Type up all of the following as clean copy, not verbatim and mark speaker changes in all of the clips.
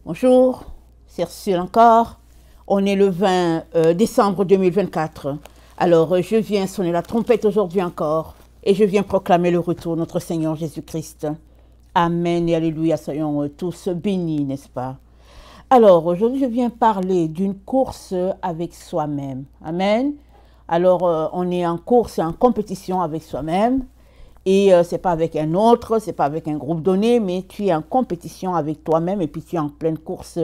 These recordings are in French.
Speaker 1: Bonjour, c'est Ursule encore. On est le 20 décembre 2024. Alors, je viens sonner la trompette aujourd'hui encore et je viens proclamer le retour de notre Seigneur Jésus-Christ. Amen et alléluia, soyons tous bénis, n'est-ce pas? Alors, aujourd'hui, je viens parler d'une course avec soi-même. Amen. Alors, on est en course et en compétition avec soi-même. Et c'est pas avec un autre, c'est pas avec un groupe donné, mais tu es en compétition avec toi-même et puis tu es en pleine course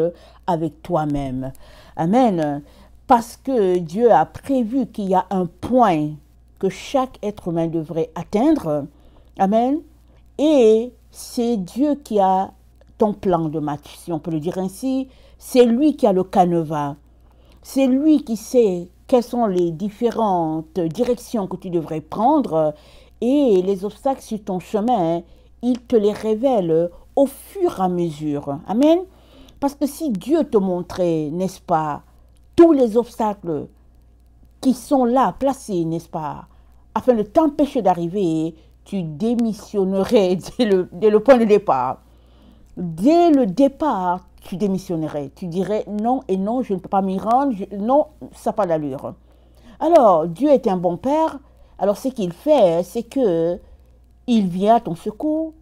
Speaker 1: avec toi-même. Amen. Parce que Dieu a prévu qu'il y a un point que chaque être humain devrait atteindre. Amen. Et c'est Dieu qui a ton plan de match, si on peut le dire ainsi. C'est lui qui a le canevas. C'est lui qui sait quelles sont les différentes directions que tu devrais prendre. Et les obstacles sur ton chemin, il te les révèle au fur et à mesure. Amen. Parce que si Dieu te montrait, n'est-ce pas, tous les obstacles qui sont là, placés, n'est-ce pas, afin de t'empêcher d'arriver, tu démissionnerais dès le point de départ. Dès le départ, tu démissionnerais. Tu dirais non et non, je ne peux pas m'y rendre, non, ça n'a pas d'allure. Alors, Dieu est un bon père. Alors, ce qu'il fait, c'est que il vient à ton secours,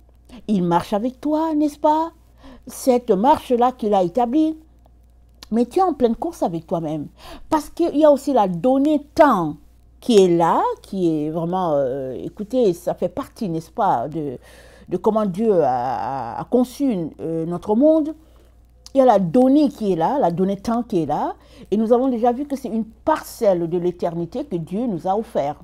Speaker 1: il marche avec toi, n'est-ce pas? Cette marche-là qu'il a établie, mais tu es en pleine course avec toi-même. Parce qu'il y a aussi la donnée temps qui est là, qui est vraiment, écoutez, ça fait partie, n'est-ce pas, de comment Dieu a conçu notre monde. Il y a la donnée qui est là, la donnée temps qui est là, et nous avons déjà vu que c'est une parcelle de l'éternité que Dieu nous a offert.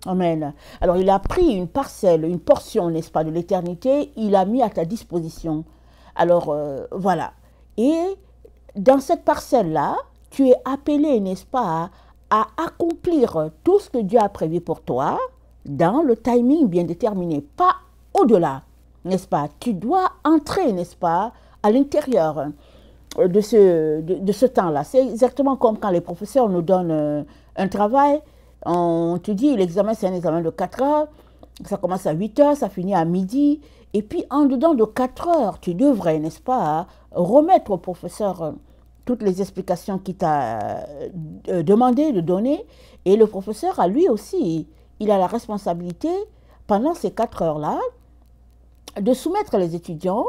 Speaker 1: Amen. Alors, il a pris une parcelle, une portion, n'est-ce pas, de l'éternité, il a mis à ta disposition. Alors, voilà. Et dans cette parcelle-là, tu es appelé, n'est-ce pas, à accomplir tout ce que Dieu a prévu pour toi dans le timing bien déterminé, pas au-delà, n'est-ce pas? Tu dois entrer, n'est-ce pas, à l'intérieur de ce temps-là. C'est exactement comme quand les professeurs nous donnent un travail. On te dit, l'examen, c'est un examen de 4 heures. Ça commence à 8 heures, ça finit à midi. Et puis, en dedans de 4 heures, tu devrais, n'est-ce pas, remettre au professeur toutes les explications qu'il t'a demandé de donner. Et le professeur, à lui aussi, il a la responsabilité, pendant ces 4 heures-là, de soumettre les étudiants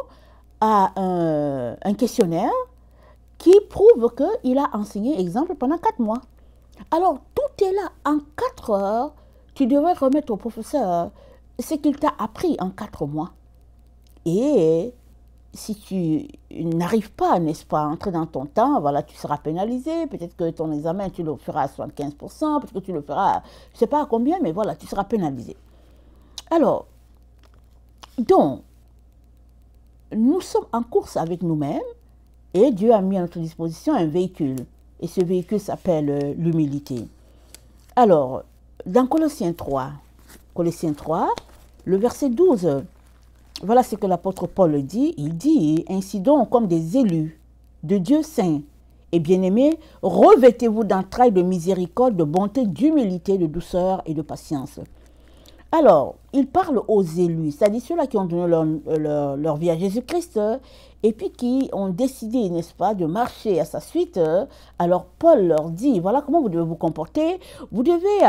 Speaker 1: à un questionnaire qui prouve qu'il a enseigné, exemple, pendant 4 mois. Alors, tout est là. En 4 heures, tu devrais remettre au professeur ce qu'il t'a appris en 4 mois. Et si tu n'arrives pas, n'est-ce pas, à entrer dans ton temps, voilà, tu seras pénalisé. Peut-être que ton examen, tu le feras à 75%, peut-être que tu le feras, je ne sais pas à combien, mais voilà, tu seras pénalisé. Alors, donc, nous sommes en course avec nous-mêmes et Dieu a mis à notre disposition un véhicule. Et ce véhicule s'appelle l'humilité. Alors, dans Colossiens 3, le verset 12, voilà ce que l'apôtre Paul dit. Il dit, ainsi donc, comme des élus de Dieu saint et bien-aimés, revêtez-vous d'entrailles de miséricorde, de bonté, d'humilité, de douceur et de patience. Alors, il parle aux élus, c'est-à-dire ceux-là qui ont donné leur vie à Jésus-Christ et puis qui ont décidé, n'est-ce pas, de marcher à sa suite. Alors, Paul leur dit, voilà comment vous devez vous comporter. Vous devez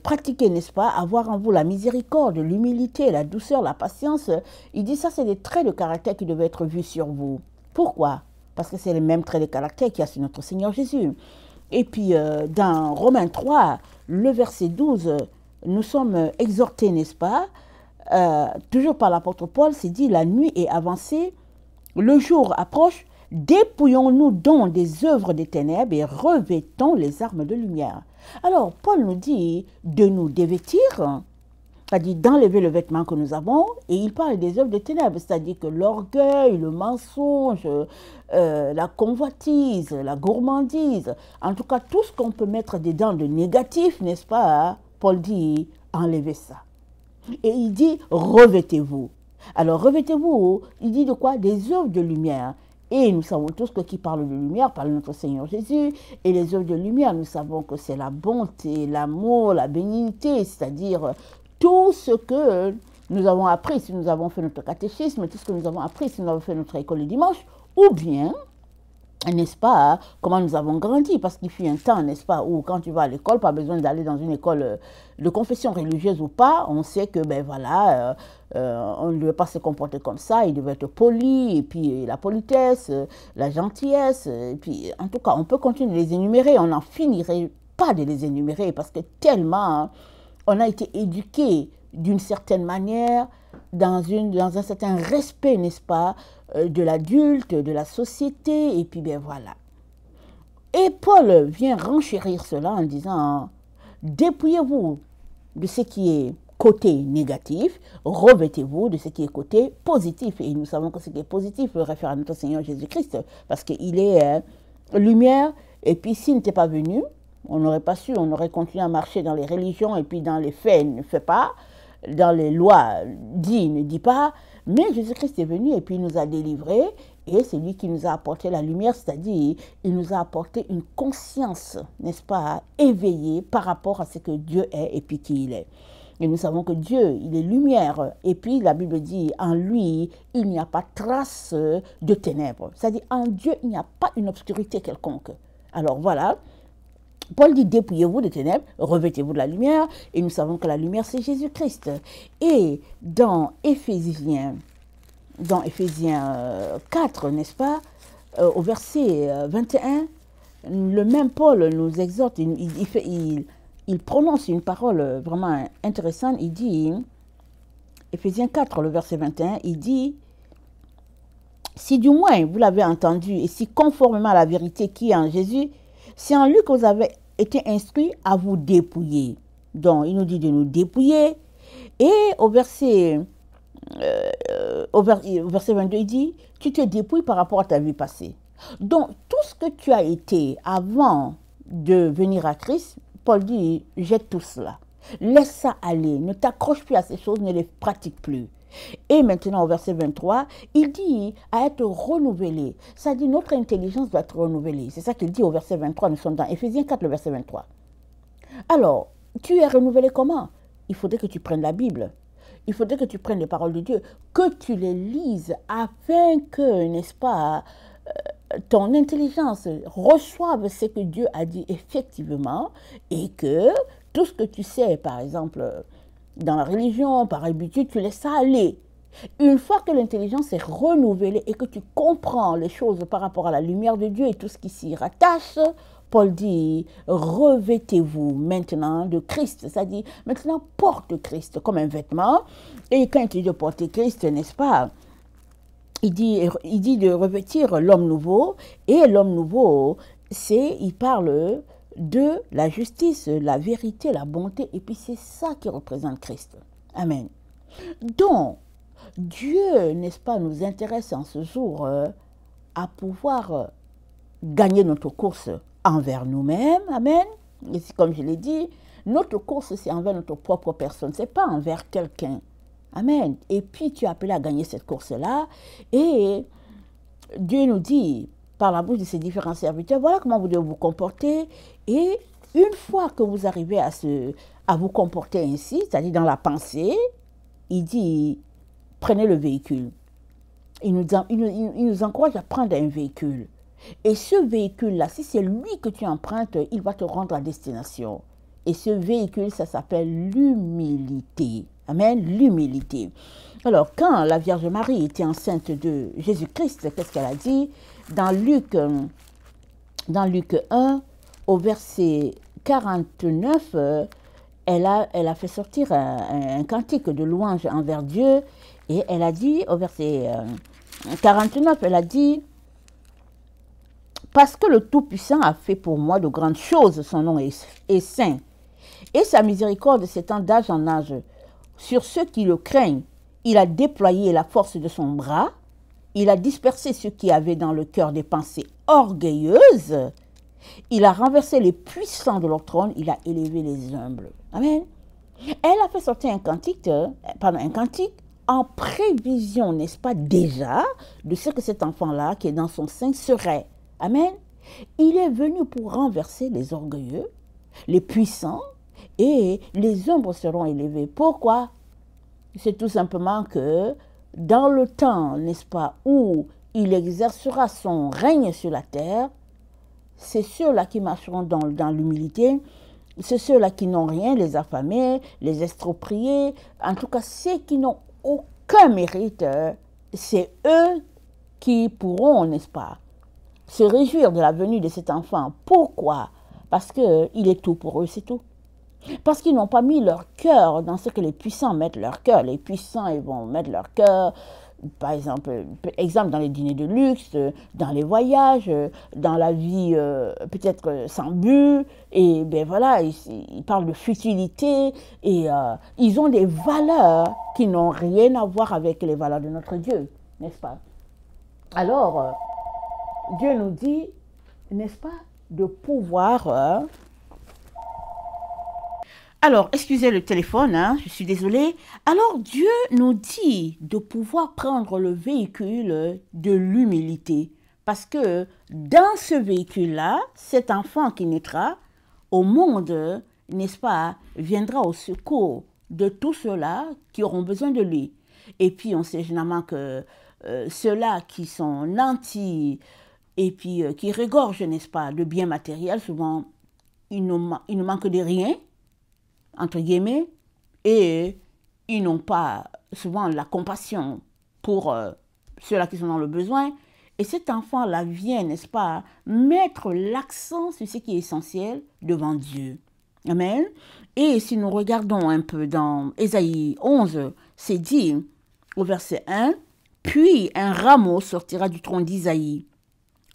Speaker 1: pratiquer, n'est-ce pas, avoir en vous la miséricorde, l'humilité, la douceur, la patience. Il dit ça, c'est des traits de caractère qui devaient être vus sur vous. Pourquoi? Parce que c'est les mêmes traits de caractère qu'il y a sur notre Seigneur Jésus. Et puis, dans Romains 3, le verset 12, nous sommes exhortés, n'est-ce pas, toujours par l'apôtre Paul, c'est dit, la nuit est avancée, le jour approche, dépouillons-nous donc des œuvres des ténèbres et revêtons les armes de lumière. Alors, Paul nous dit de nous dévêtir, c'est-à-dire d'enlever le vêtement que nous avons, et il parle des œuvres des ténèbres, c'est-à-dire que l'orgueil, le mensonge, la convoitise, la gourmandise, en tout cas tout ce qu'on peut mettre dedans de négatif, n'est-ce pas, hein? Paul dit, enlevez ça. Et il dit, revêtez-vous. Alors, revêtez-vous, il dit de quoi? Des œuvres de lumière. Et nous savons tous que qui parle de lumière parle de notre Seigneur Jésus. Et les œuvres de lumière, nous savons que c'est la bonté, l'amour, la bénignité, c'est-à-dire tout ce que nous avons appris si nous avons fait notre catéchisme, tout ce que nous avons appris si nous avons fait notre école le dimanche, ou bien, n'est-ce pas, comment nous avons grandi, parce qu'il fut un temps, n'est-ce pas, où quand tu vas à l'école, pas besoin d'aller dans une école de confession religieuse ou pas, on sait que, ben voilà, on ne devait pas se comporter comme ça, il devait être poli, et puis la politesse, la gentillesse, et puis en tout cas, on peut continuer de les énumérer, on n'en finirait pas de les énumérer, parce que tellement on a été éduqués d'une certaine manière, dans un certain respect, n'est-ce pas, de l'adulte, de la société, et puis bien voilà. Et Paul vient renchérir cela en disant, dépouillez-vous de ce qui est côté négatif, revêtez-vous de ce qui est côté positif. Et nous savons que ce qui est positif réfère à notre Seigneur Jésus-Christ, parce qu'il est lumière, et puis s'il n'était pas venu, on n'aurait pas su, on aurait continué à marcher dans les religions, et puis dans les faits, il ne fait pas, dans les lois, dit, ne dit pas, mais Jésus-Christ est venu et puis il nous a délivrés, et c'est lui qui nous a apporté la lumière, c'est-à-dire il nous a apporté une conscience, n'est-ce pas, éveillée par rapport à ce que Dieu est et puis qui il est. Et nous savons que Dieu, il est lumière, et puis la Bible dit, en lui, il n'y a pas trace de ténèbres. C'est-à-dire, en Dieu, il n'y a pas une obscurité quelconque. Alors voilà, Paul dit, dépouillez-vous des ténèbres, revêtez-vous de la lumière, et nous savons que la lumière, c'est Jésus-Christ. Et dans Éphésiens 4, n'est-ce pas, au verset 21, le même Paul nous exhorte, il prononce une parole vraiment intéressante, il dit, Éphésiens 4, le verset 21, il dit, si du moins vous l'avez entendu, et si conformément à la vérité qui est en Jésus, c'est en lui que vous avez été instruits à vous dépouiller. Donc, il nous dit de nous dépouiller. Et au verset 22, il dit, tu te dépouilles par rapport à ta vie passée. Donc, tout ce que tu as été avant de venir à Christ, Paul dit, jette tout cela. Laisse ça aller. Ne t'accroche plus à ces choses, ne les pratique plus. Et maintenant, au verset 23, il dit à être renouvelé. Ça dit notre intelligence doit être renouvelée. C'est ça qu'il dit au verset 23. Nous sommes dans Éphésiens 4, le verset 23. Alors, tu es renouvelé comment? Il faudrait que tu prennes la Bible. Il faudrait que tu prennes les paroles de Dieu, que tu les lises afin que, n'est-ce pas, ton intelligence reçoive ce que Dieu a dit effectivement et que tout ce que tu sais, par exemple, dans la religion, par habitude, tu laisses ça aller. Une fois que l'intelligence est renouvelée et que tu comprends les choses par rapport à la lumière de Dieu et tout ce qui s'y rattache, Paul dit, revêtez-vous maintenant de Christ. C'est-à-dire, maintenant, porte Christ comme un vêtement. Et quand il dit de porter Christ, n'est-ce pas, il dit de revêtir l'homme nouveau. Et l'homme nouveau, il parle de la justice, la vérité, la bonté, et puis c'est ça qui représente Christ. Amen. Donc, Dieu, n'est-ce pas, nous intéresse en ce jour à pouvoir gagner notre course envers nous-mêmes. Amen. Et comme je l'ai dit, notre course, c'est envers notre propre personne, ce n'est pas envers quelqu'un. Amen. Et puis, tu es appelé à gagner cette course-là, et Dieu nous dit, par la bouche de ses différents serviteurs, voilà comment vous devez vous comporter. Et une fois que vous arrivez à vous comporter ainsi, c'est-à-dire dans la pensée, il dit, prenez le véhicule. Il nous encourage à prendre un véhicule. Et ce véhicule-là, si c'est lui que tu empruntes, il va te rendre à destination. Et ce véhicule, ça s'appelle l'humilité. Amen, l'humilité. Alors, quand la Vierge Marie était enceinte de Jésus-Christ, qu'est-ce qu'elle a dit? Dans Luc 1, au verset 49, elle a fait sortir un cantique de louange envers Dieu. Et elle a dit, au verset 49, elle a dit, parce que le Tout-Puissant a fait pour moi de grandes choses, son nom est saint, et sa miséricorde s'étend d'âge en âge. Sur ceux qui le craignent, il a déployé la force de son bras, il a dispersé ceux qui avaient dans le cœur des pensées orgueilleuses, il a renversé les puissants de leur trône, il a élevé les humbles. Amen. Elle a fait sortir un cantique en prévision, n'est-ce pas, déjà, de ce que cet enfant-là, qui est dans son sein, serait. Amen. Il est venu pour renverser les orgueilleux, les puissants, et les humbles seront élevés. Pourquoi? c'est tout simplement que dans le temps, n'est-ce pas, où il exercera son règne sur la terre, c'est ceux-là qui marcheront dans l'humilité, c'est ceux-là qui n'ont rien, les affamés, les expropriés, en tout cas ceux qui n'ont aucun mérite, c'est eux qui pourront, n'est-ce pas, se réjouir de la venue de cet enfant. Pourquoi? Parce qu'il est tout pour eux, c'est tout. Parce qu'ils n'ont pas mis leur cœur dans ce que les puissants mettent leur cœur. Les puissants, ils vont mettre leur cœur, par exemple, dans les dîners de luxe, dans les voyages, dans la vie peut-être sans but. Et ben voilà, ils parlent de futilité et ils ont des valeurs qui n'ont rien à voir avec les valeurs de notre Dieu, n'est-ce pas? Alors, Dieu nous dit, n'est-ce pas, de pouvoir... Alors, excusez le téléphone, hein, je suis désolée. Alors, Dieu nous dit de pouvoir prendre le véhicule de l'humilité. Parce que dans ce véhicule-là, cet enfant qui naîtra au monde, n'est-ce pas, viendra au secours de tous ceux-là qui auront besoin de lui. Et puis, on sait généralement que ceux-là qui sont nantis et puis qui regorgent, n'est-ce pas, de biens matériels, souvent, ils ne manquent de rien, entre guillemets, et ils n'ont pas souvent la compassion pour ceux-là qui sont dans le besoin. Et cet enfant-là vient, n'est-ce pas, mettre l'accent sur ce qui est essentiel devant Dieu. Amen. Et si nous regardons un peu dans Ésaïe 11, c'est dit au verset 1, « Puis un rameau sortira du tronc d'Isaïe,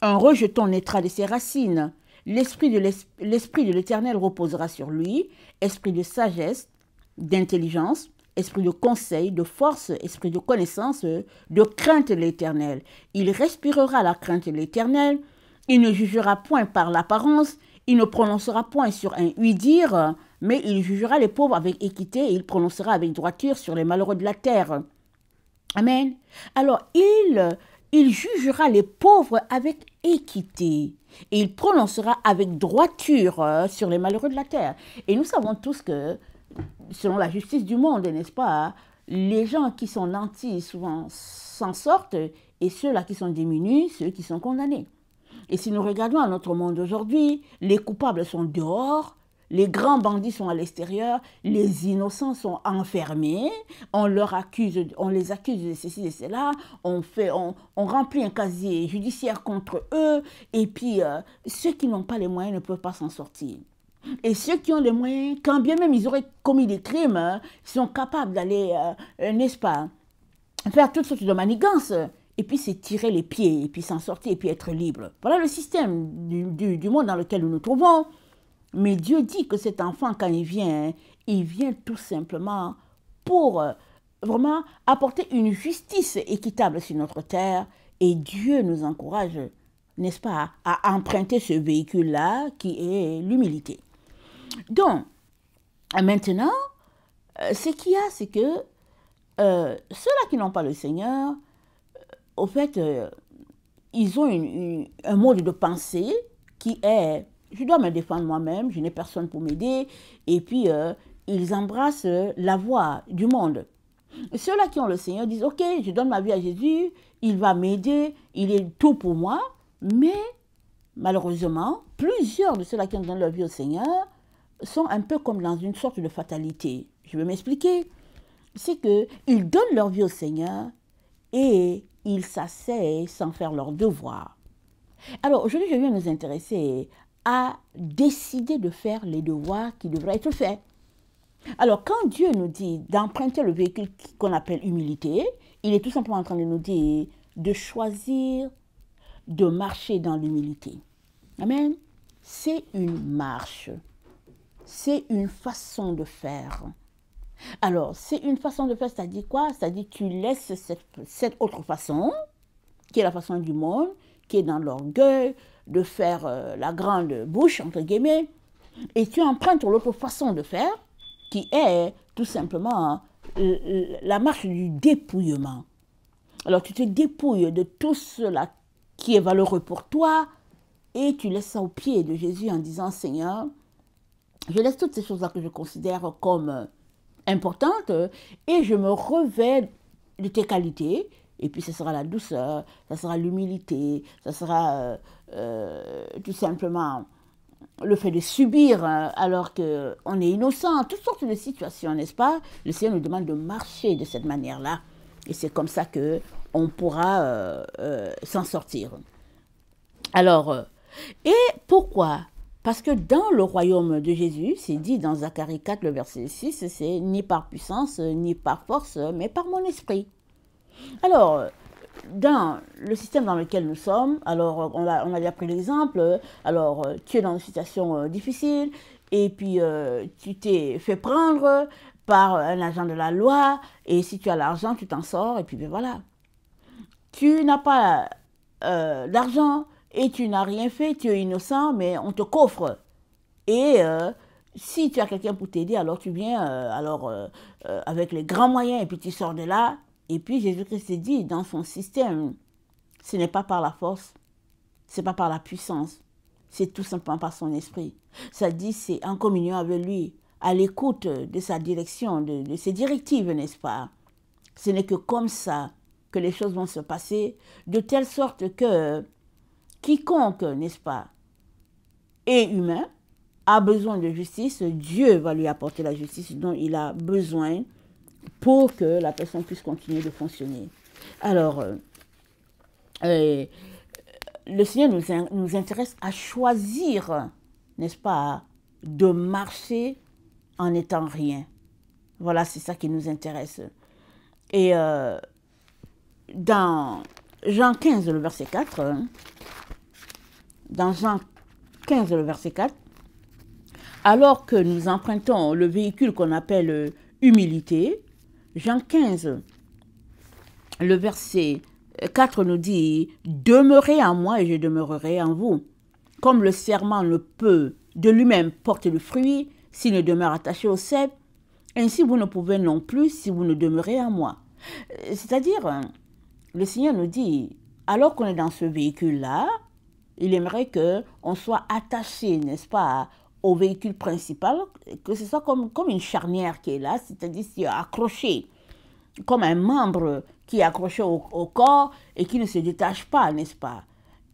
Speaker 1: un rejeton naîtra de ses racines. L'esprit de l'Éternel reposera sur lui, esprit de sagesse, d'intelligence, esprit de conseil, de force, esprit de connaissance, de crainte de l'Éternel. Il respirera la crainte de l'Éternel, il ne jugera point par l'apparence, il ne prononcera point sur un oui-dire, mais il jugera les pauvres avec équité et il prononcera avec droiture sur les malheureux de la terre. » Amen. Alors, il jugera les pauvres avec équité et il prononcera avec droiture sur les malheureux de la terre. Et nous savons tous que, selon la justice du monde, n'est-ce pas, les gens qui sont nantis souvent s'en sortent et ceux-là qui sont démunis, ceux qui sont condamnés. Et si nous regardons à notre monde aujourd'hui, les coupables sont dehors, les grands bandits sont à l'extérieur, les innocents sont enfermés, on les accuse de ceci et cela, on remplit un casier judiciaire contre eux, et puis ceux qui n'ont pas les moyens ne peuvent pas s'en sortir. Et ceux qui ont les moyens, quand bien même ils auraient commis des crimes, sont capables d'aller, n'est-ce pas, faire toutes sortes de manigances, et puis c'est tirer les pieds, et puis s'en sortir, et puis être libre. Voilà le système du monde dans lequel nous nous trouvons. Mais Dieu dit que cet enfant, quand il vient tout simplement pour vraiment apporter une justice équitable sur notre terre. Et Dieu nous encourage, n'est-ce pas, à emprunter ce véhicule-là qui est l'humilité. Donc, maintenant, ce qu'il y a, c'est que ceux-là qui n'ont pas le Seigneur, au fait, ils ont un mode de pensée qui est... Je dois me défendre moi-même, je n'ai personne pour m'aider. Et puis, ils embrassent la voie du monde. Ceux-là qui ont le Seigneur disent, ok, je donne ma vie à Jésus, il va m'aider, il est tout pour moi. Mais, malheureusement, plusieurs de ceux-là qui ont donné leur vie au Seigneur sont un peu comme dans une sorte de fatalité. Je vais m'expliquer. C'est qu'ils donnent leur vie au Seigneur et ils s'asseyent sans faire leur devoir. Alors, aujourd'hui, je viens nous intéresser à décider de faire les devoirs qui devraient être faits. Alors, quand Dieu nous dit d'emprunter le véhicule qu'on appelle humilité, il est tout simplement en train de nous dire de choisir de marcher dans l'humilité. Amen. C'est une marche. C'est une façon de faire. Alors, c'est une façon de faire, c'est-à-dire quoi? C'est-à-dire que tu laisses cette autre façon, qui est la façon du monde, qui est dans l'orgueil, de faire la grande bouche, entre guillemets, et tu empruntes l'autre façon de faire, qui est tout simplement la marche du dépouillement. Alors tu te dépouilles de tout cela qui est valeureux pour toi, et tu laisses ça aux pieds de Jésus en disant, Seigneur, je laisse toutes ces choses-là que je considère comme importante, et je me revêt de tes qualités. Et puis ce sera la douceur, ça sera l'humilité, ça sera tout simplement le fait de subir alors qu'on est innocent, toutes sortes de situations, n'est-ce pas? Le Seigneur nous demande de marcher de cette manière-là. Et c'est comme ça qu'on pourra s'en sortir. Alors, et pourquoi? Parce que dans le royaume de Jésus, c'est dit dans Zacharie 4, le verset 6, c'est ni par puissance, ni par force, mais par mon esprit. Alors, dans le système dans lequel nous sommes, alors on a déjà pris l'exemple, alors tu es dans une situation difficile et puis tu t'es fait prendre par un agent de la loi et si tu as l'argent, tu t'en sors et puis ben voilà. Tu n'as pas d'argent et tu n'as rien fait, tu es innocent, mais on te coffre. Et si tu as quelqu'un pour t'aider, alors tu viens avec les grands moyens et puis tu sors de là. Et puis Jésus-Christ dit dans son système, ce n'est pas par la force, ce n'est pas par la puissance, c'est tout simplement par son esprit. Ça dit c'est en communion avec lui, à l'écoute de sa direction, de ses directives, n'est-ce pas? Ce n'est que comme ça que les choses vont se passer, de telle sorte que quiconque, n'est-ce pas, est humain, a besoin de justice, Dieu va lui apporter la justice dont il a besoin pour que la personne puisse continuer de fonctionner. Alors, le Seigneur nous intéresse à choisir, n'est-ce pas, de marcher en n'étant rien. Voilà, c'est ça qui nous intéresse. Et dans Jean 15, le verset 4, dans Jean 15, le verset 4, alors que nous empruntons le véhicule qu'on appelle humilité, Jean 15, le verset 4 nous dit « Demeurez en moi et je demeurerai en vous. Comme le serment ne peut de lui-même porter le fruit s'il ne demeure attaché au cep, ainsi vous ne pouvez non plus si vous ne demeurez en moi. » C'est-à-dire, le Seigneur nous dit, alors qu'on est dans ce véhicule-là, il aimerait qu'on soit attaché, n'est-ce pas, au véhicule principal, que ce soit comme une charnière qui est là, c'est-à-dire c'est accroché, comme un membre qui est accroché au corps et qui ne se détache pas, n'est-ce pas?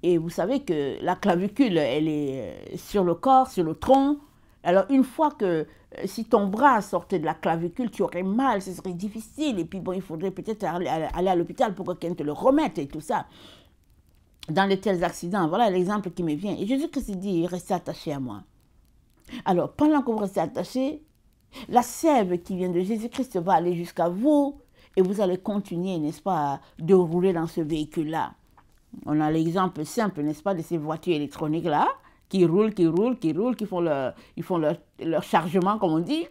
Speaker 1: Et vous savez que la clavicule, elle est sur le corps, sur le tronc. Alors une fois que si ton bras sortait de la clavicule, tu aurais mal, ce serait difficile. Et puis bon, il faudrait peut-être aller à l'hôpital pour que quelqu'un te le remette et tout ça. Dans de tels accidents, voilà l'exemple qui me vient. Et Jésus-Christ dit, restez attaché à moi. Alors, pendant que vous restez attaché, la sève qui vient de Jésus-Christ va aller jusqu'à vous et vous allez continuer, n'est-ce pas, de rouler dans ce véhicule-là. On a l'exemple simple, n'est-ce pas, de ces voitures électroniques-là qui roulent, qui font leur chargement, comme on dit.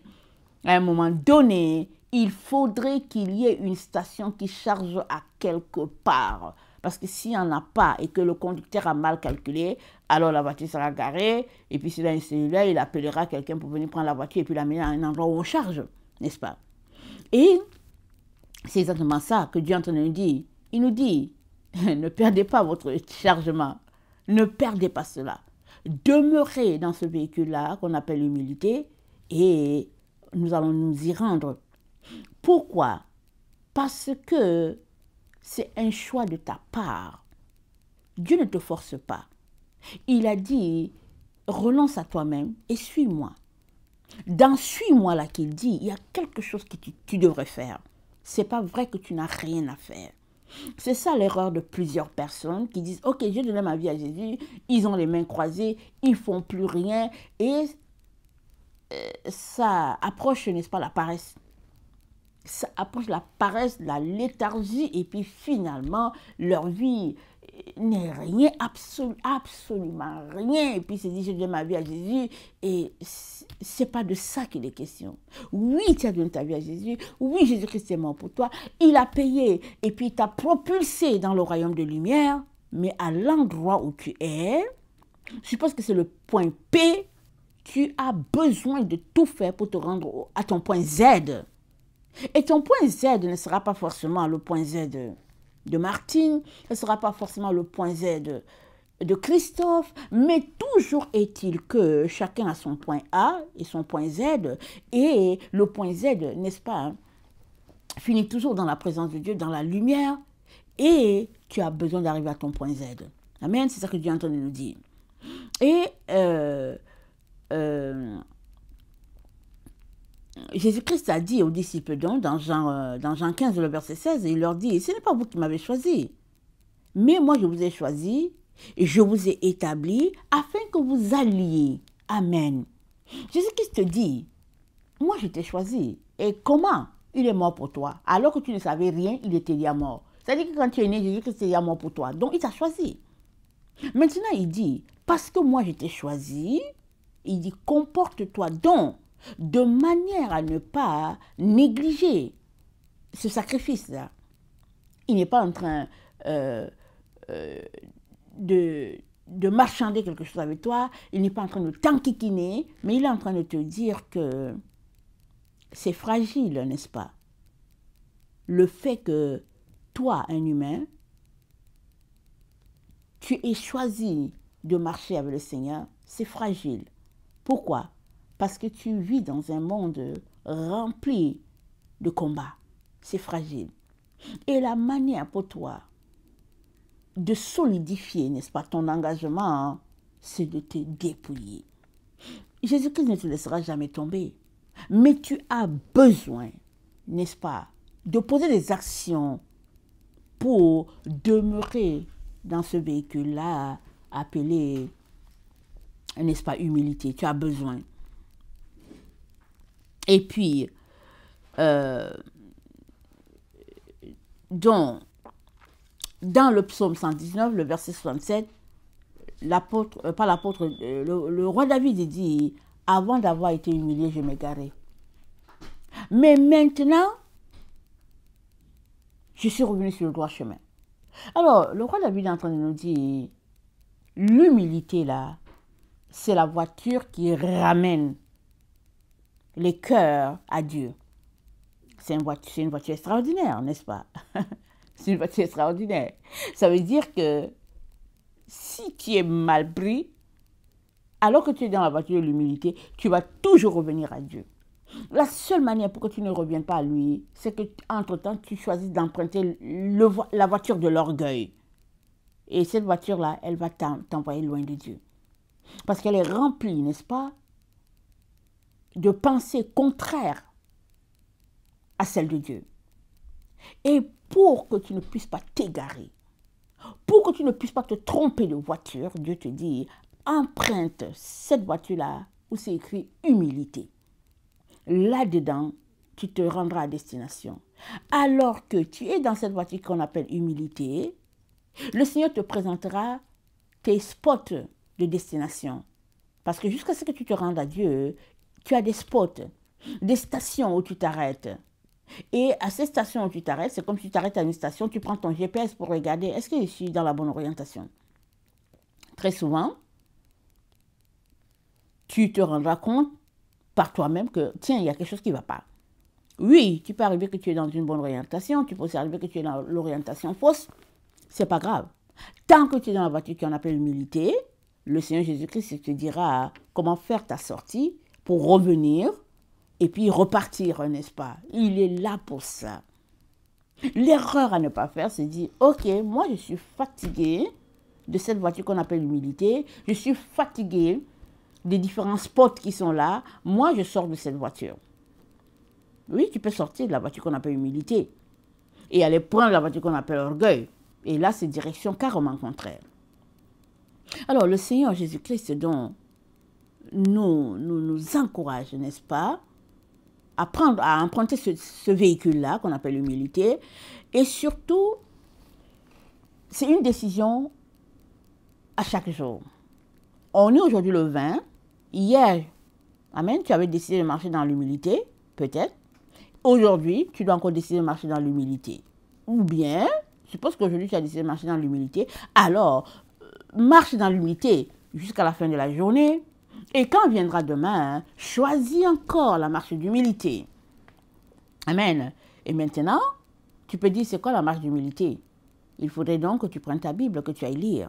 Speaker 1: À un moment donné, il faudrait qu'il y ait une station qui charge à quelque part. Parce que s'il n'y en a pas et que le conducteur a mal calculé, alors la voiture sera garée. Et puis s'il a un cellulaire, il appellera quelqu'un pour venir prendre la voiture et puis l'amener à un endroit où on charge, n'est-ce pas? Et c'est exactement ça que Dieu est en train de nous dire. Il nous dit, ne perdez pas votre chargement. Ne perdez pas cela. Demeurez dans ce véhicule-là qu'on appelle l'humilité et nous allons nous y rendre. Pourquoi? Parce que c'est un choix de ta part. Dieu ne te force pas. Il a dit, renonce à toi-même et suis-moi. Dans suis-moi là qu'il dit, il y a quelque chose que tu devrais faire. C'est pas vrai que tu n'as rien à faire. C'est ça l'erreur de plusieurs personnes qui disent, ok, j'ai donné ma vie à Jésus, ils ont les mains croisées, ils font plus rien et ça approche, n'est-ce pas, la paresse. Ça approche la paresse, la léthargie, et puis finalement, leur vie n'est rien, absolument rien. Et puis, c'est dit, j'ai donné ma vie à Jésus, et c'est pas de ça qu'il est question. Oui, tu as donné ta vie à Jésus, oui, Jésus-Christ est mort pour toi, il a payé, et puis il t'a propulsé dans le royaume de lumière, mais à l'endroit où tu es, je suppose que c'est le point P, tu as besoin de tout faire pour te rendre à ton point Z. Et ton point Z ne sera pas forcément le point Z de Martine, ce ne sera pas forcément le point Z de Christophe, mais toujours est-il que chacun a son point A et son point Z, et le point Z, n'est-ce pas, hein, finit toujours dans la présence de Dieu, dans la lumière, et tu as besoin d'arriver à ton point Z. Amen, c'est ça que Dieu est en train de nous dire. Et Jésus-Christ a dit aux disciples donc, dans Jean 15, le verset 16, il leur dit, ce n'est pas vous qui m'avez choisi, mais moi je vous ai choisi, et je vous ai établi afin que vous alliez. Amen. Jésus-Christ te dit, moi je t'ai choisi. Et comment? Il est mort pour toi. Alors que tu ne savais rien, il était déjà mort. C'est-à-dire que quand tu es né, Jésus-Christ est déjà mort pour toi. Donc il t'a choisi. Maintenant il dit, parce que moi je t'ai choisi, il dit, comporte-toi donc de manière à ne pas négliger ce sacrifice-là. Il n'est pas en train de marchander quelque chose avec toi, il n'est pas en train de t'enquiquiner, mais il est en train de te dire que c'est fragile, n'est-ce pas? Le fait que toi, un humain, tu aies choisi de marcher avec le Seigneur, c'est fragile. Pourquoi? Parce que tu vis dans un monde rempli de combats. C'est fragile. Et la manière pour toi de solidifier, n'est-ce pas, ton engagement, c'est de te dépouiller. Jésus-Christ ne te laissera jamais tomber. Mais tu as besoin, n'est-ce pas, de poser des actions pour demeurer dans ce véhicule-là appelé, n'est-ce pas, humilité. Tu as besoin. Et puis, donc, dans le psaume 119, le verset 67, le roi David dit, avant d'avoir été humilié, je m'égarais. Mais maintenant, je suis revenu sur le droit chemin. Alors, le roi David est en train de nous dire, l'humilité là, c'est la voiture qui ramène les cœurs à Dieu. C'est une voiture extraordinaire, n'est-ce pas? C'est une voiture extraordinaire. Ça veut dire que si tu es mal pris, alors que tu es dans la voiture de l'humilité, tu vas toujours revenir à Dieu. La seule manière pour que tu ne reviennes pas à lui, c'est que entre-temps, tu choisis d'emprunter la voiture de l'orgueil. Et cette voiture-là, elle va t'envoyer loin de Dieu. Parce qu'elle est remplie, n'est-ce pas, de pensées contraires à celles de Dieu. Et pour que tu ne puisses pas t'égarer, pour que tu ne puisses pas te tromper de voiture, Dieu te dit, emprunte cette voiture-là où c'est écrit humilité. Là-dedans, tu te rendras à destination. Alors que tu es dans cette voiture qu'on appelle humilité, le Seigneur te présentera tes spots de destination. Parce que jusqu'à ce que tu te rendes à Dieu, tu as des spots, des stations où tu t'arrêtes. Et à ces stations où tu t'arrêtes, c'est comme si tu t'arrêtes à une station, tu prends ton GPS pour regarder, est-ce que je suis dans la bonne orientation? Très souvent, tu te rendras compte par toi-même que, tiens, il y a quelque chose qui ne va pas. Oui, tu peux arriver que tu es dans une bonne orientation, tu peux aussi arriver que tu es dans l'orientation fausse, c'est pas grave. Tant que tu es dans la voiture qu'on appelle l'humilité, le Seigneur Jésus-Christ te dira comment faire ta sortie pour revenir et puis repartir, n'est-ce pas? Il est là pour ça. L'erreur à ne pas faire, c'est dire, ok, moi je suis fatigué de cette voiture qu'on appelle l'humilité, je suis fatigué des différents spots qui sont là, moi je sors de cette voiture. Oui, tu peux sortir de la voiture qu'on appelle humilité et aller prendre la voiture qu'on appelle orgueil. Et là, c'est direction carrément contraire. Alors, le Seigneur Jésus-Christ, donc, nous encourage, n'est-ce pas, à emprunter ce véhicule-là qu'on appelle l'humilité. Et surtout, c'est une décision à chaque jour. On est aujourd'hui le 20. Hier, amen, tu avais décidé de marcher dans l'humilité, peut-être. Aujourd'hui, tu dois encore décider de marcher dans l'humilité. Ou bien, je suppose qu'aujourd'hui, tu as décidé de marcher dans l'humilité. Alors, marche dans l'humilité jusqu'à la fin de la journée. Et quand viendra demain, choisis encore la marche d'humilité. Amen. Et maintenant, tu peux dire, c'est quoi la marche d'humilité? Il faudrait donc que tu prennes ta Bible, que tu ailles lire.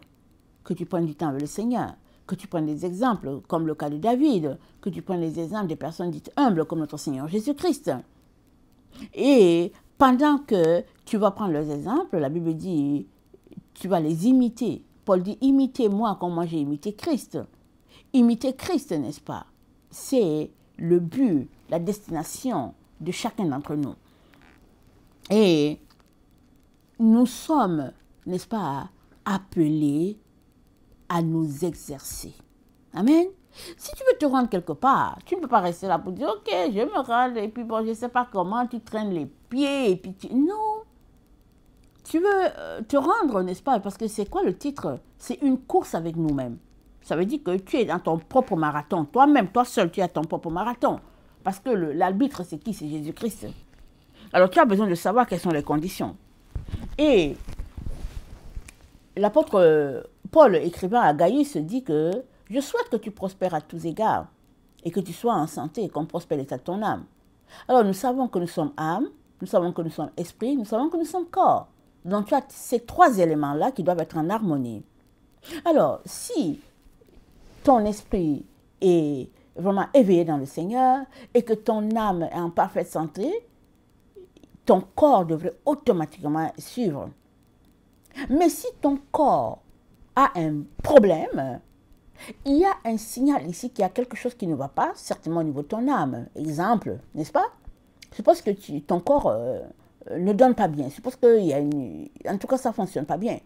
Speaker 1: que tu prennes du temps avec le Seigneur, que tu prennes des exemples comme le cas de David, que tu prennes les exemples des personnes dites humbles comme notre Seigneur Jésus-Christ. Et pendant que tu vas prendre leurs exemples, la Bible dit, tu vas les imiter. Paul dit, imitez-moi comme moi j'ai imité Christ. Imiter Christ, n'est-ce pas? C'est le but, la destination de chacun d'entre nous. Et nous sommes, n'est-ce pas, appelés à nous exercer. Amen. Si tu veux te rendre quelque part, tu ne peux pas rester là pour dire, ok, je me rends, et puis bon, je ne sais pas comment, tu traînes les pieds, et puis tu... Non. Tu veux te rendre, n'est-ce pas? Parce que c'est quoi le titre? C'est une course avec nous-mêmes. Ça veut dire que tu es dans ton propre marathon. Toi-même, toi seul, tu es à ton propre marathon. Parce que l'arbitre, c'est qui? C'est Jésus-Christ. Alors, tu as besoin de savoir quelles sont les conditions. Et l'apôtre Paul, écrivant à Gaius, dit que je souhaite que tu prospères à tous égards et que tu sois en santé et qu'on prospère l'état de ton âme. Alors, nous savons que nous sommes âme, nous savons que nous sommes esprit, nous savons que nous sommes corps. Donc, tu as ces trois éléments-là qui doivent être en harmonie. Alors, si ton esprit est vraiment éveillé dans le Seigneur et que ton âme est en parfaite santé, ton corps devrait automatiquement suivre. Mais si ton corps a un problème, il y a un signal ici qu'il y a quelque chose qui ne va pas, certainement au niveau de ton âme. Exemple, n'est-ce pas? Je pense que ton corps ne donne pas bien. Je pense qu'il y a en tout cas, ça ne fonctionne pas bien.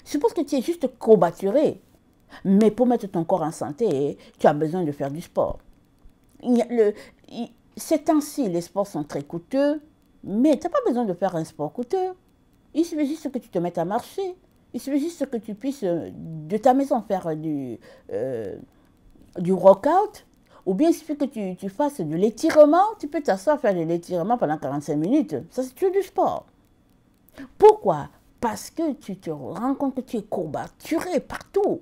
Speaker 1: Je suppose que tu es juste courbaturé. Mais pour mettre ton corps en santé, tu as besoin de faire du sport. Ces temps-ci, les sports sont très coûteux, mais tu n'as pas besoin de faire un sport coûteux. Il suffit juste que tu te mettes à marcher. Il suffit juste que tu puisses de ta maison faire du workout. Ou bien il suffit que tu fasses de l'étirement. Tu peux t'asseoir faire de l'étirement pendant 45 minutes. Ça, c'est du sport. Pourquoi? Parce que tu te rends compte que tu es courbaturé partout.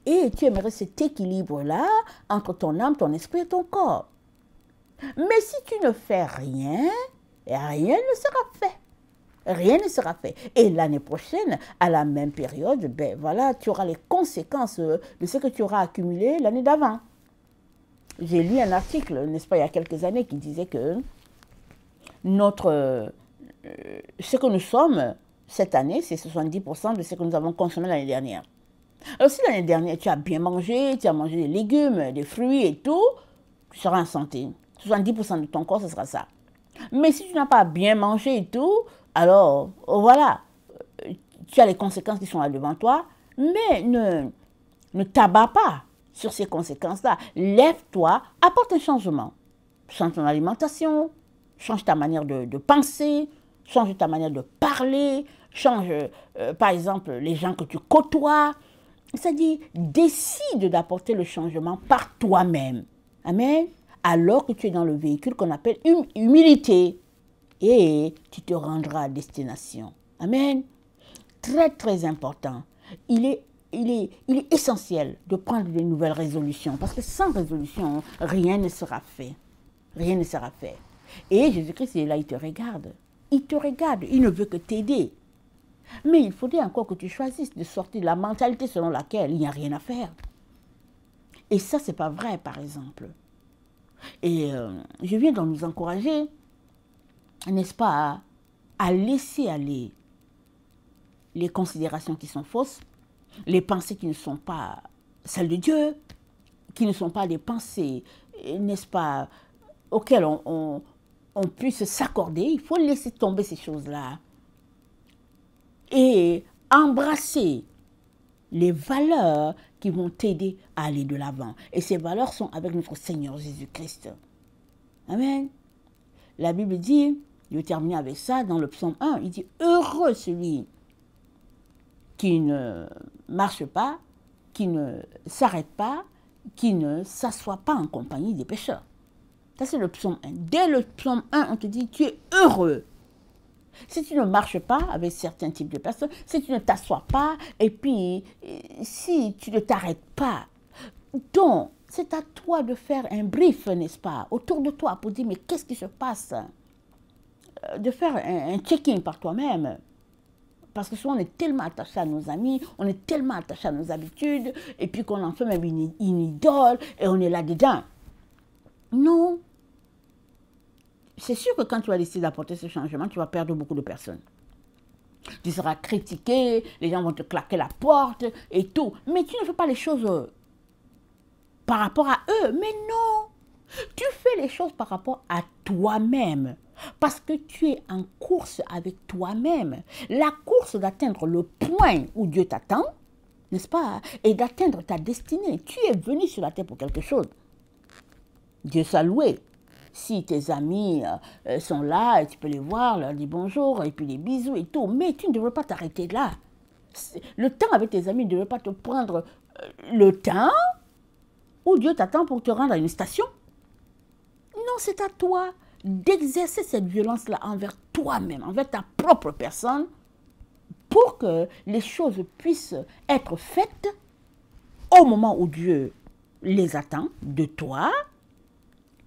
Speaker 1: Et tu aimerais cet équilibre-là entre ton âme, ton esprit et ton corps. Mais si tu ne fais rien, rien ne sera fait. Rien ne sera fait. Et l'année prochaine, à la même période, ben voilà, tu auras les conséquences de ce que tu auras accumulé l'année d'avant. J'ai lu un article, n'est-ce pas, il y a quelques années, qui disait que ce que nous sommes cette année, c'est 70% de ce que nous avons consommé l'année dernière. Alors si l'année dernière, tu as bien mangé, tu as mangé des légumes, des fruits et tout, tu seras en santé. 70% de ton corps, ce sera ça. Mais si tu n'as pas bien mangé et tout, alors voilà, tu as les conséquences qui sont là devant toi, mais ne t'abats pas sur ces conséquences-là. Lève-toi, apporte un changement. Change ton alimentation, change ta manière de penser, change ta manière de parler, change, par exemple, les gens que tu côtoies. C'est-à-dire, décide d'apporter le changement par toi-même. Amen. Alors que tu es dans le véhicule qu'on appelle humilité. Et tu te rendras à destination. Amen. Très, très important. Il est essentiel de prendre de nouvelles résolutions. Parce que sans résolution, rien ne sera fait. Rien ne sera fait. Et Jésus-Christ est là, il te regarde. Il te regarde. Il ne veut que t'aider. Mais il faudrait encore que tu choisisses de sortir de la mentalité selon laquelle il n'y a rien à faire. Et ça, ce n'est pas vrai, par exemple. Et je viens donc nous encourager, n'est-ce pas, à laisser aller les considérations qui sont fausses, les pensées qui ne sont pas celles de Dieu, qui ne sont pas des pensées, n'est-ce pas, auxquelles on puisse s'accorder. Il faut laisser tomber ces choses-là. Et embrasser les valeurs qui vont t'aider à aller de l'avant. Et ces valeurs sont avec notre Seigneur Jésus-Christ. Amen. La Bible dit, je vais terminer avec ça, dans le psaume 1, il dit, heureux celui qui ne marche pas, qui ne s'arrête pas, qui ne s'assoit pas en compagnie des pécheurs. Ça, c'est le psaume 1. Dès le psaume 1, on te dit, tu es heureux. Si tu ne marches pas avec certains types de personnes, si tu ne t'assois pas, et puis si tu ne t'arrêtes pas, donc c'est à toi de faire un brief, n'est-ce pas, autour de toi pour dire mais qu'est-ce qui se passe, de faire un check-in par toi-même Parce que souvent, on est tellement attaché à nos amis, on est tellement attaché à nos habitudes, et puis qu'on en fait même une idole, et on est là-dedans. Non. C'est sûr que quand tu vas décider d'apporter ce changement, tu vas perdre beaucoup de personnes. Tu seras critiqué, les gens vont te claquer la porte et tout. Mais tu ne fais pas les choses par rapport à eux. Mais non, tu fais les choses par rapport à toi-même. Parce que tu es en course avec toi-même. La course d'atteindre le point où Dieu t'attend, n'est-ce pas? Et d'atteindre ta destinée. Tu es venu sur la terre pour quelque chose. Dieu soit loué. Si tes amis sont là, et tu peux les voir, leur dire bonjour, et puis des bisous et tout. Mais tu ne devrais pas t'arrêter là. Le temps avec tes amis ne devrait pas te prendre le temps où Dieu t'attend pour te rendre à une station. Non, c'est à toi d'exercer cette violence-là envers toi-même, envers ta propre personne, pour que les choses puissent être faites au moment où Dieu les attend de toi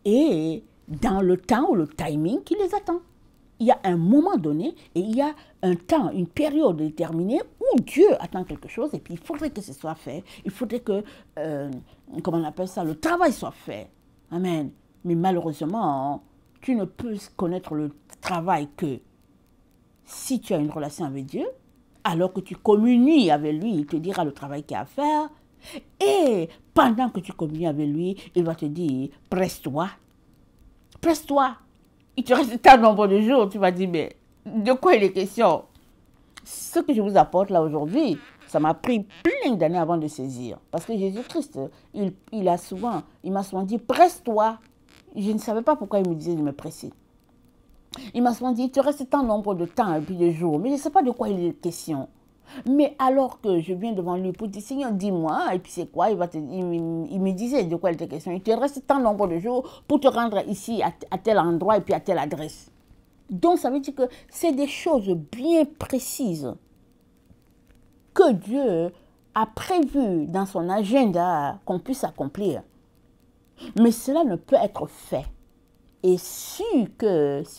Speaker 1: et dans le temps ou le timing qui les attend. Il y a un moment donné et il y a un temps, une période déterminée où Dieu attend quelque chose et puis il faudrait que ce soit fait. Il faudrait que, comment on appelle ça, le travail soit fait. Amen. Mais malheureusement, tu ne peux connaître le travail que si tu as une relation avec Dieu, alors que tu communies avec lui, il te dira le travail qu'il y a à faire. Et pendant que tu communies avec lui, il va te dire, presse-toi. Presse-toi. Il te reste un nombre de jours. Tu vas dire, mais de quoi il est question? Ce que je vous apporte là aujourd'hui, ça m'a pris plein d'années avant de saisir. Parce que Jésus-Christ, il m'a souvent dit, presse-toi. Je ne savais pas pourquoi il me disait de me presser. Il m'a souvent dit, il te reste tant nombre de temps et puis de jours. Mais je ne sais pas de quoi il est question. Mais alors que je viens devant lui pour dire, Seigneur, dis-moi, et puis c'est quoi? Il me disait de quoi il était question. Il te reste tant nombre de jours pour te rendre ici à tel endroit et puis à telle adresse. Donc ça veut dire que c'est des choses bien précises que Dieu a prévues dans son agenda qu'on puisse accomplir. Mais cela ne peut être fait. Et si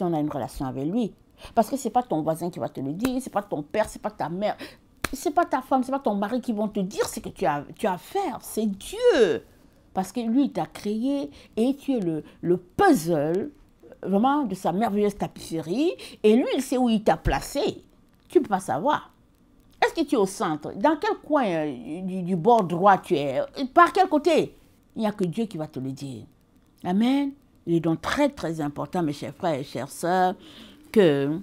Speaker 1: on a une relation avec lui, parce que ce n'est pas ton voisin qui va te le dire, ce n'est pas ton père, ce n'est pas ta mère, ce n'est pas ta femme, ce n'est pas ton mari qui vont te dire ce que tu as à faire. C'est Dieu. Parce que lui, il t'a créé et tu es le puzzle vraiment de sa merveilleuse tapisserie. Et lui, il sait où il t'a placé. Tu ne peux pas savoir. Est-ce que tu es au centre? Dans quel coin du bord droit tu es? Par quel côté? Il n'y a que Dieu qui va te le dire. Amen. Il est donc très, très important, mes chers frères et chères sœurs, que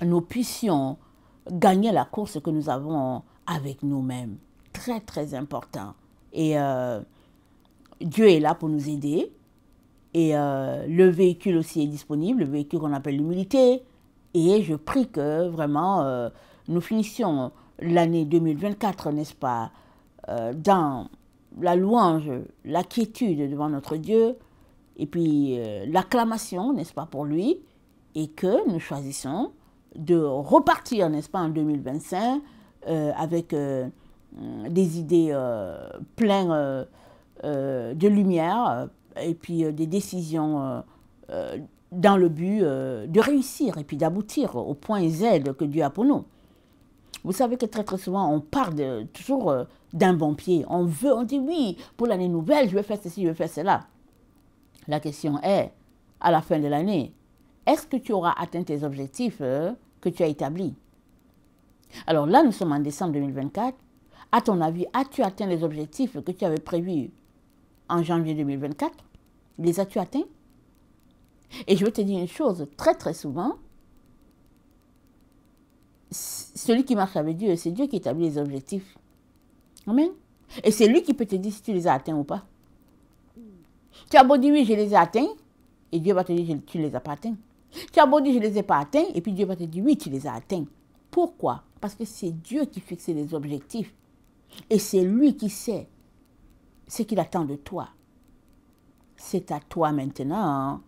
Speaker 1: nous puissions gagner la course que nous avons avec nous-mêmes. Très, très important. Et Dieu est là pour nous aider. Et le véhicule aussi est disponible, le véhicule qu'on appelle l'humilité. Et je prie que vraiment nous finissions l'année 2024, n'est-ce pas, dans la louange, la quiétude devant notre Dieu, et puis l'acclamation, n'est-ce pas, pour lui, et que nous choisissons de repartir, n'est-ce pas, en 2025 avec des idées pleines de lumière et puis des décisions dans le but de réussir et puis d'aboutir au point Z que Dieu a pour nous. Vous savez que très très souvent, on part toujours d'un bon pied. On dit oui, pour l'année nouvelle, je vais faire ceci, je vais faire cela. La question est, à la fin de l'année, est-ce que tu auras atteint tes objectifs que tu as établis? Alors là, nous sommes en décembre 2024. À ton avis, as-tu atteint les objectifs que tu avais prévus en janvier 2024? Les as-tu atteints? Et je vais te dire une chose, très très souvent, celui qui marche avec Dieu, c'est Dieu qui établit les objectifs. Amen. Et c'est lui qui peut te dire si tu les as atteints ou pas. Tu as beau dire oui, je les ai atteints, et Dieu va te dire tu ne les as pas atteints. Tu as beau dire je ne les ai pas atteints, et puis Dieu va te dire oui, tu les as atteints. Pourquoi? Parce que c'est Dieu qui fixe les objectifs. Et c'est lui qui sait ce qu'il attend de toi. C'est à toi maintenant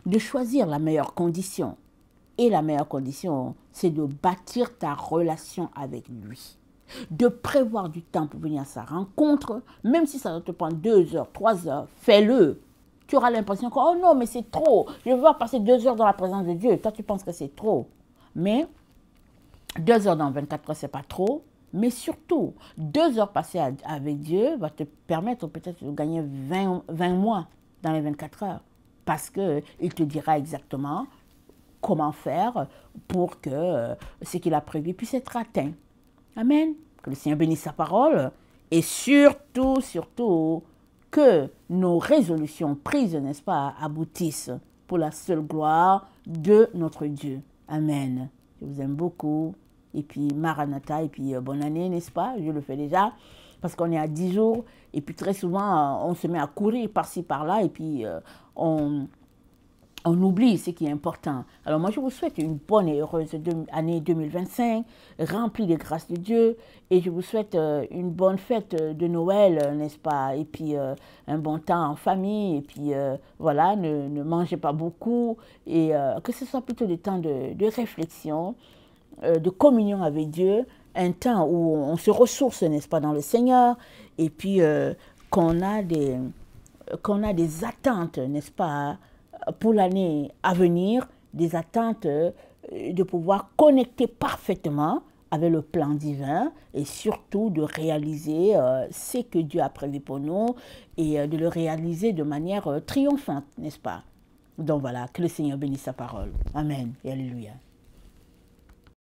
Speaker 1: de choisir la meilleure condition. Et la meilleure condition, c'est de bâtir ta relation avec lui. De prévoir du temps pour venir à sa rencontre, même si ça te prend 2 heures, 3 heures, fais-le. Tu auras l'impression que, oh non, mais c'est trop. Je veux passer 2 heures dans la présence de Dieu. Toi, tu penses que c'est trop. Mais 2 heures dans 24 heures, c'est pas trop. Mais surtout, 2 heures passées avec Dieu va te permettre peut-être de gagner 20 mois dans les 24 heures. Parce qu'il te dira exactement comment faire pour que ce qu'il a prévu puisse être atteint. Amen. Que le Seigneur bénisse sa parole. Et surtout, surtout, que nos résolutions prises, n'est-ce pas, aboutissent pour la seule gloire de notre Dieu. Amen. Je vous aime beaucoup. Et puis Maranatha, et puis bonne année, n'est-ce pas? Je le fais déjà, parce qu'on est à 10 jours, et puis très souvent, on se met à courir par-ci, par-là, et puis on oublie ce qui est important. Alors moi, je vous souhaite une bonne et heureuse année 2025, remplie des grâces de Dieu, et je vous souhaite une bonne fête de Noël, n'est-ce pas? Et puis un bon temps en famille, et puis voilà, ne mangez pas beaucoup, et que ce soit plutôt des temps de réflexion, de communion avec Dieu, un temps où on se ressource, n'est-ce pas, dans le Seigneur, et puis qu'on a des attentes, n'est-ce pas, pour l'année à venir, des attentes de pouvoir connecter parfaitement avec le plan divin et surtout de réaliser ce que Dieu a prévu pour nous et de le réaliser de manière triomphante, n'est-ce pas? Donc voilà, que le Seigneur bénisse sa parole. Amen et alléluia.